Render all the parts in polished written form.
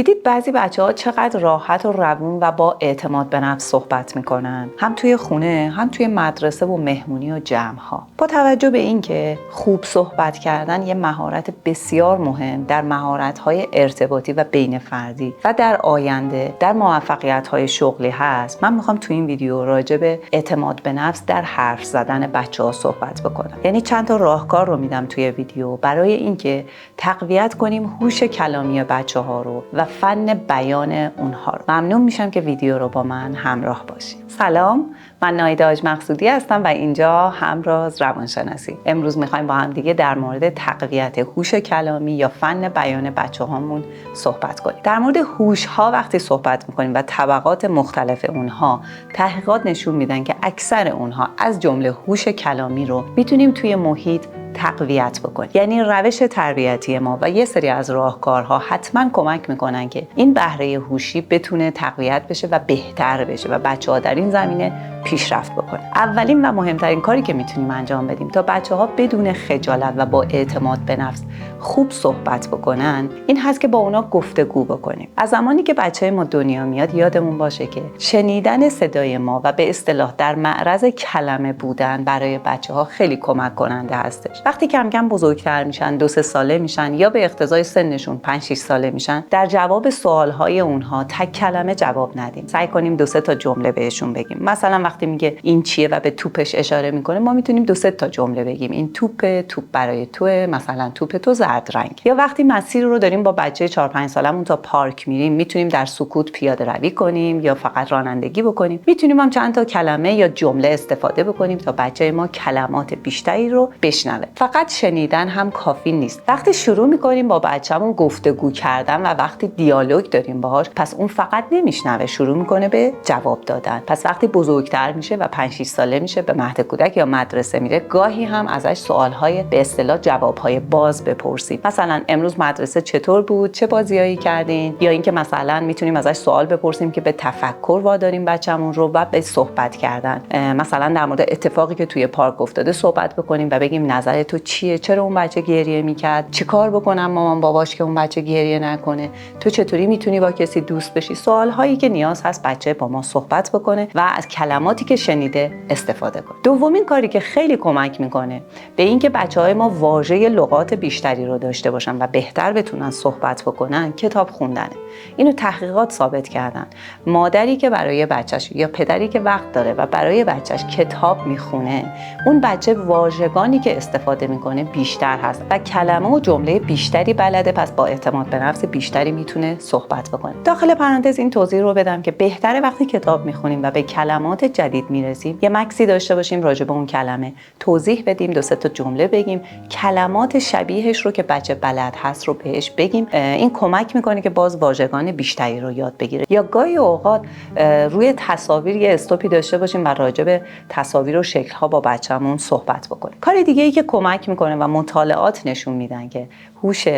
دیدید بعضی بچه‌ها چقدر راحت و روون و با اعتماد به نفس صحبت میکنن، هم توی خونه هم توی مدرسه و مهمونی و جمع‌ها. با توجه به اینکه خوب صحبت کردن یه مهارت بسیار مهم در مهارت‌های ارتباطی و بین فردی و در آینده در موفقیت‌های شغلی هست، من میخوام توی این ویدیو راجع به اعتماد به نفس در حرف زدن بچه‌ها صحبت بکنم. یعنی چند تا راهکار رو میدم توی ویدیو برای اینکه تقویت کنیم هوش کلامی بچه‌ها رو و فن بیان اونها رو. ممنون میشم که ویدیو رو با من همراه باشید. سلام، من نایده آج مقصودی هستم و اینجا همراز روانشناسی. امروز میخوایم با هم دیگه در مورد تقویت هوش کلامی یا فن بیان بچه‌هامون صحبت کنیم. در مورد هوش ها وقتی صحبت میکنیم و طبقات مختلف اونها، تحقیقات نشون میدن که اکثر اونها از جمله هوش کلامی رو میتونیم توی محیط تقویت بکنیم. یعنی روش تربیتی ما و یه سری از راهکارها حتما کمک میکنن که این بهره هوشی بتونه تقویت بشه و بهتر بشه و بچه‌ها در این زمینه پیشرفت بکنن. اولین و مهمترین کاری که میتونیم انجام بدیم تا بچه‌ها بدون خجالت و با اعتماد به نفس خوب صحبت بکنن، این هست که با اونا گفتگو بکنیم. از زمانی که بچه ما دنیا میاد یادمون باشه که شنیدن صدای ما و به اصطلاح در معرض کلمه بودن برای بچه‌ها خیلی کمک کننده هستش. وقتی کم کم بزرگتر میشن، 2-3 ساله میشن یا به اقتضای سنشون 5-6 ساله میشن، در جواب سوالهای اونها تک کلمه جواب ندیم. سعی کنیم 2-3 تا جمله بهشون بگیم. مثلا وقتی میگه این چیه و به توپش اشاره میکنه، ما میتونیم 2-3 تا جمله بگیم. این توپ برای توه، مثلا توپ تو زرد رنگ. یا وقتی مسیر رو داریم با بچه 4-5 سالمون تا پارک میریم، میتونیم در سکوت پیاده روی کنیم یا فقط رانندگی بکنیم. میتونیم هم چند تا کلمه یا جمله استفاده بکنیم تا بچه ما کلمات بیشتری رو بشنوه. فقط شنیدن هم کافی نیست. وقتی شروع میکنیم با بچه‌مون گفتگو کردن و وقتی دیالوگ داریم باهاش، پس اون فقط نمیشنوه، شروع میکنه به جواب دادن. پس وقتی بزرگتر میشه و 5-6 ساله میشه، به مهد کودک یا مدرسه میره، گاهی هم ازش سوالهای به اصطلاح جوابهای باز بپرسیم. مثلا امروز مدرسه چطور بود؟ چه بازیایی کردین؟ یا اینکه مثلا میتونیم ازش سوال بپرسیم که به تفکر واداریم بچه‌مون رو و به صحبت کردن. مثلا در مورد اتفاقی که توی پارک افتاده صحبت بکنیم و بگیم نظر تو چیه؟ چرا اون بچه گریه میکرد؟ چیکار بکنم مامان باباش که اون بچه گریه نکنه؟ تو چطوری میتونی با کسی دوست بشی؟ سوالهایی که نیاز هست بچه با ما صحبت بکنه و از کلماتی که شنیده استفاده کنه. دومین کاری که خیلی کمک میکنه به اینکه بچه‌های ما واژه لغات بیشتری رو داشته باشن و بهتر بتونن صحبت بکنن، کتاب خوندنه. اینو تحقیقات ثابت کردن. مادری که برای بچه‌ش یا پدری که وقت داره و برای بچه‌ش کتاب میخونه، اون بچه واژگانی که استفاده میکنه بیشتر هست و کلمه و جمله بیشتری بلده، پس با اعتماد به نفس بیشتری میتونه صحبت بکنه. داخل پرانتز این توضیح رو بدم که بهتره وقتی کتاب میخونیم و به کلمات جدید میرسیم، یه مکسی داشته باشیم راجع به اون کلمه، توضیح بدیم، 2-3 تا جمله بگیم، کلمات شبیهش رو که بچه بلد هست رو بهش بگیم. این کمک میکنه که باز واژگان بیشتری رو یاد بگیره. یا گاهی اوقات روی تصاویر یه استوپی داشته باشیم و راجع به تصاویر و شکل‌ها با بچه‌مون صحبت بکنیم. کار دیگه‌ای که کمک میکنه و مطالعات نشون میدن که هوش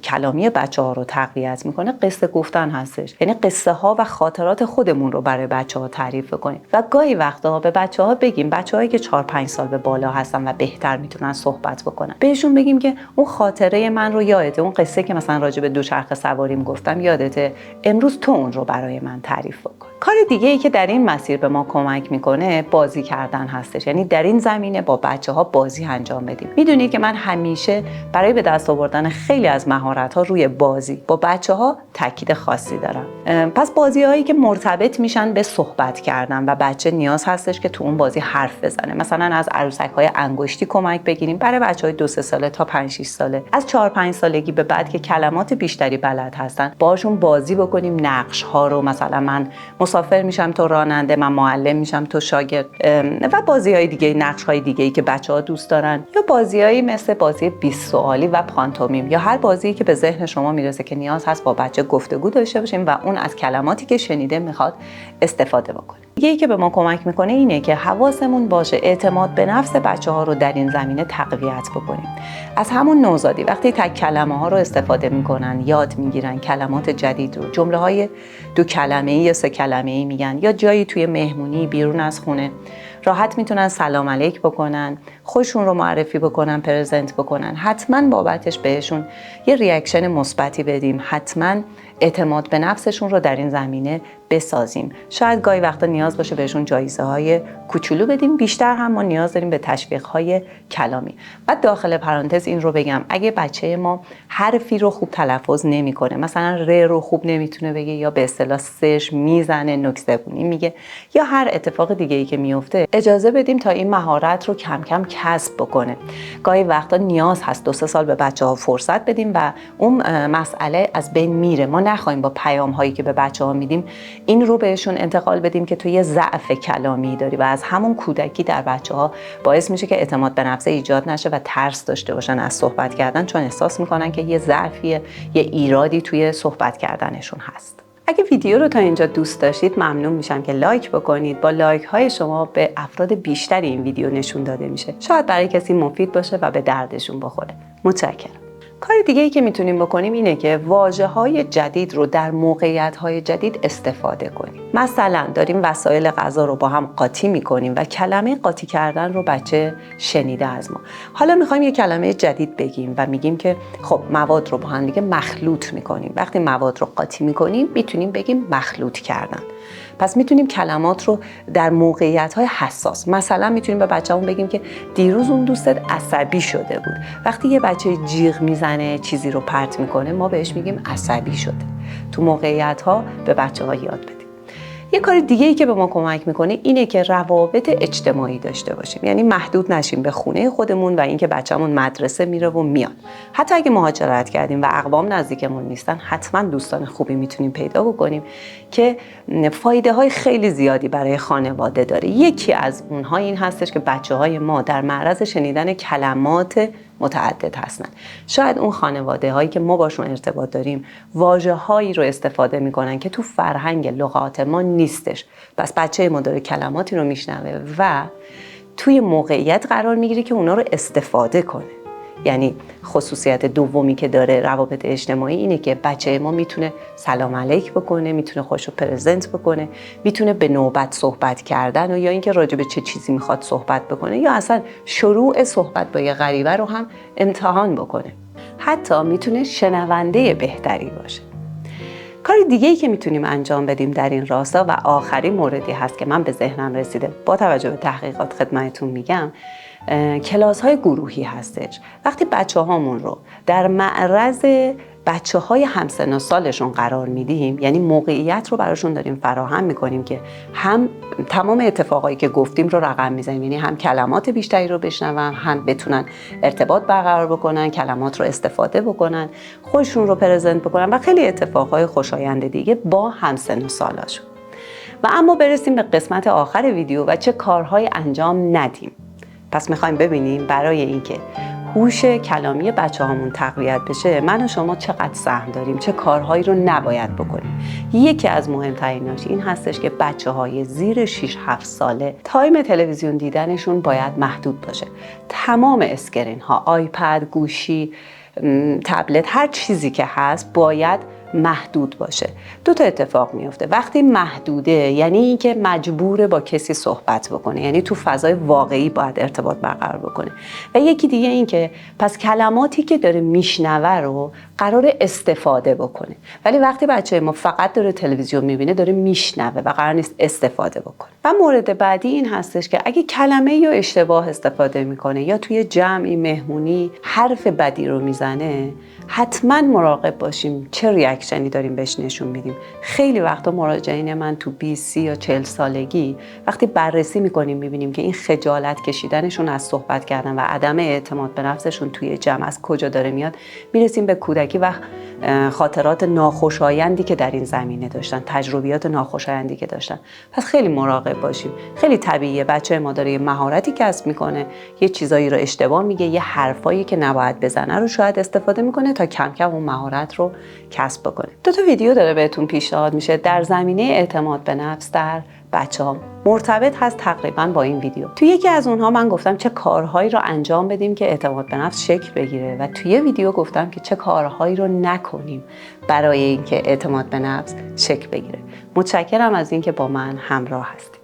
کلامی بچه‌ها رو تقویت میکنه، قصه گفتن هستش. یعنی قصه ها و خاطرات خودمون رو برای بچه‌ها تعریف کنیم و گاهی وقتا به بچه‌ها بگیم، بچه‌هایی که 4-5 سال به بالا هستن و بهتر میتونن صحبت بکنن، بهشون بگیم که اون خاطره من رو یادته، اون قصه که مثلا راجع به دوچرخه سواریم گفتم یادته، امروز تو اون رو برای من تعریف بکن. کار دیگه ای که در این مسیر به ما کمک میکنه بازی کردن هستش. یعنی در این زمینه با بچه‌ها بازی انجام بدیم. میدونید که من همیشه برای به دست آوردن خیلی از مهارت‌ها روی بازی با بچه‌ها تاکید خاصی دارم. پس بازی‌هایی که مرتبط میشن به صحبت کردن و بچه نیاز هستش که تو اون بازی حرف بزنه. مثلا از عروسک‌های انگشتی کمک بگیریم برای بچه‌های 2-3 ساله تا 5-6 ساله. از 4-5 سالگی به بعد که کلمات بیشتری بلد هستن، باشون بازی بکنیم. نقش‌ها رو مثلا من مسافر میشم تو راننده، من معلم میشم تو شاگرد، و بازی‌های دیگه، نقش‌های دیگه‌ای که بچه‌ها دوست دارن، یا بازی‌هایی مثل بازی 20 سوالی و پانتومیم یا هر بازی که به ذهن شما میرسه که نیاز هست با بچه گفتگو داشته باشیم و اون از کلماتی که شنیده میخواد استفاده بکنه. دیگه‌ای که به ما کمک میکنه اینه که حواسمون باشه اعتماد به نفس بچه‌ها رو در این زمینه تقویت بکنیم. از همون نوزادی وقتی تک کلمه‌ها رو استفاده میکنن، یاد میگیرن کلمات جدید رو، جمله‌های 2 کلمه‌ای یا 3 کلمه‌ای میگن، یا جایی توی مهمونی بیرون از خونه راحت میتونن سلام علیک بکنن، خودشون رو معرفی بکنن، پرزنت بکنن. حتما بابتش بهشون یه ریاکشن مثبتی بدیم، حتما اعتماد به نفسشون رو در این زمینه بسازیم. شاید گاهی وقتا نیاز باشه بهشون جایزه‌های کوچولو بدیم، بیشتر هم ما نیاز داریم به تشویق‌های کلامی. و داخل پرانتز این رو بگم، اگه بچه ما حرفی رو خوب تلفظ نمی‌کنه، مثلا ر رو خوب نمیتونه بگه یا به اصطلاح سش میزنه، نک‌زبونی میگه یا هر اتفاق دیگه‌ای که میفته، اجازه بدیم تا این مهارت رو کم کم کسب بکنه. گاهی وقتا نیاز هست 2-3 سال به بچه‌ها فرصت بدیم و اون مسئله از بین میره. ما نخوایم با پیام‌هایی که به بچه‌ها میدیم این رو بهشون انتقال بدیم که تو یه ضعف کلامی داری و از همون کودکی در بچه‌ها باعث میشه که اعتماد به نفس ایجاد نشه و ترس داشته باشن از صحبت کردن، چون احساس میکنن که یه ضعفیه، یه ایرادی توی صحبت کردنشون هست. اگه ویدیو رو تا اینجا دوست داشتید ممنون میشم که لایک بکنید. با لایک های شما به افراد بیشتری این ویدیو نشون داده میشه. شاید برای کسی مفید باشه و به دردشون بخوره. متشکرم. کار دیگه‌ای که میتونیم بکنیم اینه که واژه‌های جدید رو در موقعیت‌های جدید استفاده کنیم. مثلا داریم وسایل غذا رو با هم قاطی می‌کنیم و کلمه قاطی کردن رو بچه شنیده از ما. حالا می‌خوایم یه کلمه جدید بگیم و میگیم که خب مواد رو با هم دیگه مخلوط می‌کنیم. وقتی مواد رو قاطی می‌کنیم میتونیم بگیم مخلوط کردن. پس میتونیم کلمات رو در موقعیت‌های حساس، مثلا میتونیم به بچه‌مون بگیم که دیروز اون دوستت عصبی شده بود. وقتی یه بچه جیغ میزنه، چیزی رو پرت میکنه، ما بهش میگیم عصبی شده. تو موقعیت‌ها به بچه‌ها یاد بدیم. یه کار دیگه‌ای که به ما کمک میکنه اینه که روابط اجتماعی داشته باشیم. یعنی محدود نشیم به خونه خودمون و اینکه بچه‌مون مدرسه میره و میاد. حتی اگه مهاجرت کردیم و اقوام نزدیکمون نیستن، حتما دوستان خوبی میتونیم پیدا بکنیم که فایده‌های خیلی زیادی برای خانواده داره. یکی از اونها این هستش که بچه‌های ما در معرض شنیدن کلمات متعدد هستن. شاید اون خانواده هایی که ما باشون ارتباط داریم واژه هایی رو استفاده میکنن که تو فرهنگ لغات ما نیستش. پس بچه ما داره کلماتی رو میشنوه و توی موقعیت قرار میگیره که اونا رو استفاده کنه. یعنی خصوصیت دومی که داره روابط اجتماعی اینه که بچه ما میتونه سلام علیک بکنه، میتونه خودشو پرزنت بکنه، میتونه به نوبت صحبت کردن و یا اینکه راجع به چه چیزی میخواد صحبت بکنه یا اصلا شروع صحبت با یه غریبه رو هم امتحان بکنه. حتی میتونه شنونده بهتری باشه. کار دیگه‌ای که میتونیم انجام بدیم در این راستا و آخرین موردی هست که من به ذهنم رسیده با توجه به تحقیقات خدمتتون میگم، کلاس‌های گروهی هستش. وقتی بچه‌هامون رو در معرض بچه‌های همسن و سالشون قرار میدیم، یعنی موقعیت رو براشون داریم فراهم میکنیم که هم تمام اتفاقایی که گفتیم رو رقم میزنیم، یعنی هم کلمات بیشتری رو بشنون، هم بتونن ارتباط برقرار بکنن، کلمات رو استفاده بکنن، خودشون رو پرزنت بکنن و خیلی اتفاقای خوشایند دیگه با همسن و سالاشون. و اما برسیم به قسمت آخر ویدیو و چه کارهای انجام ندیم. پس میخوایم ببینیم برای اینکه هوش کلامی بچه‌هامون تقویت بشه من و شما چقدر سهم داریم، چه کارهایی رو نباید بکنیم. یکی از مهمتریناش این هستش که بچه‌های زیر 6-7 ساله تایم تلویزیون دیدنشون باید محدود باشه. تمام اسکرین ها، آیپد، گوشی، تبلت، هر چیزی که هست باید محدود باشه. دو تا اتفاق میفته. وقتی محدوده یعنی اینکه مجبور با کسی صحبت بکنه، یعنی تو فضای واقعی باید ارتباط برقرار بکنه. و یکی دیگه این که پس کلماتی که داره میشنوه رو قرار استفاده بکنه. ولی وقتی بچه ما فقط داره تلویزیون میبینه، داره میشنوه و قرار نیست استفاده بکنه. و مورد بعدی این هستش که اگه کلمه یا اشتباه استفاده میکنه یا توی جمعی مهمونی حرف بدی رو میزنه، حتما مراقب باشیم چه ریاکشنی داریم بهش نشون میدیم. خیلی وقتا مراجعین من تو 20 یا 40 سالگی وقتی بررسی میکنیم میبینیم که این خجالت کشیدنشون از صحبت کردن و عدم اعتماد به نفسشون توی جمع از کجا داره میاد، میرسیم به کودکی و خاطرات ناخوشایندی که در این زمینه داشتن، تجربیات ناخوشایندی که داشتن. پس خیلی مراقب باشیم. خیلی طبیعیه بچه ما داره یه مهارتی کسب میکنه، یه چیزایی رو اشتباه میگه، یه حرفایی که نباید بزنه رو شاید استفاده میکنه تا کم کم اون مهارت رو کسب بکنه. دو تا ویدیو داره بهتون پیشنهاد میشه در زمینه اعتماد به نفس در بچه‌ها، مرتبط هست تقریبا با این ویدیو. توی یکی از اونها من گفتم چه کارهایی رو انجام بدیم که اعتماد به نفس شکل بگیره و توی ویدیو گفتم که چه کارهایی رو نکنیم برای اینکه اعتماد به نفس شکل بگیره. متشکرم از اینکه با من همراه هستید.